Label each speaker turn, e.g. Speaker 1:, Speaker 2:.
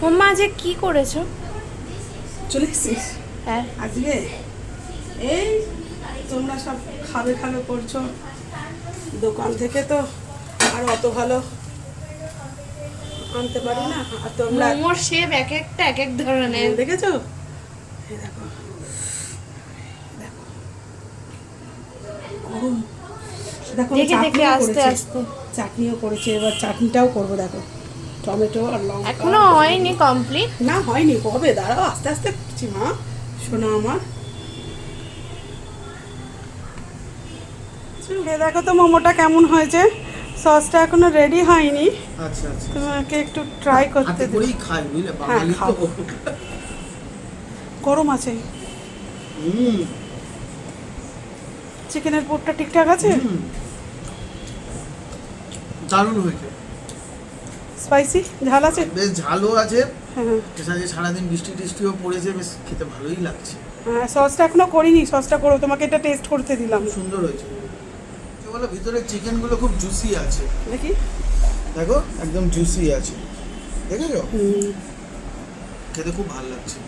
Speaker 1: মাম্মা যে কি করেছো?
Speaker 2: চলে এসছিস?
Speaker 1: হ্যাঁ।
Speaker 2: আজকে এই তোমরা সব খাবে খাবে করছো, দোকান থেকে তো আর অত ভালো আনতে পারি না। আর তোমরা
Speaker 1: মোমোর শেপ এক একটা এক এক ধরনের।
Speaker 2: দেখেছো? এই দেখো দেখো গরম, দেখো
Speaker 1: দেখে দেখে
Speaker 2: চাটনিও
Speaker 1: আস্তে
Speaker 2: করেছে।
Speaker 1: আস্তে।
Speaker 2: চাটনিও করেছে, এবার চাটনিটাও করবো। দেখো টমেটো আর লঙ্কা।
Speaker 1: এখনো হয়নি কমপ্লিট।
Speaker 2: না হয়নি, কবে, দাঁড়াও আস্তে আস্তে করছি মা, শোনো আমার। এ দেখো তো মোমোটা কেমন হয়েছে, সসটা এখনো রেডি হয়নি,
Speaker 3: আচ্ছা আচ্ছা
Speaker 2: তোমাকে একটু ট্রাই করতে
Speaker 3: হাতে
Speaker 2: দিই।
Speaker 3: করেই খাই বুঝলে,
Speaker 2: হ্যাঁ,
Speaker 3: বাঙালি
Speaker 2: খাও।
Speaker 3: তো।
Speaker 2: গরম আছে,
Speaker 3: হুম
Speaker 2: চিকেনের পুরটা ঠিকঠাক আছে,
Speaker 3: হুম, দারুণ হয়েছে।
Speaker 2: স্পাইসি ঝাল আছে।
Speaker 3: বেশ ঝালও আছে,
Speaker 2: হ্যাঁ
Speaker 3: এর সাথে সারাদিন বৃষ্টি টিষ্টিও পড়েছে, বেশ খেতে ভালোই লাগছে।
Speaker 2: হ্যাঁ, সসটা এখনো করিনি, সসটা করো, তোমাকে এটা টেস্ট করতে দিলাম।
Speaker 3: খুব সুন্দর হয়েছে। কি বলো, ভিতরে চিকেনগুলো খুব জুসি আছে,
Speaker 2: দেখি।
Speaker 3: দেখো একদম জুসি আছে, দেখেছো?
Speaker 2: হুম,
Speaker 3: খেতে খুব ভালো লাগছে।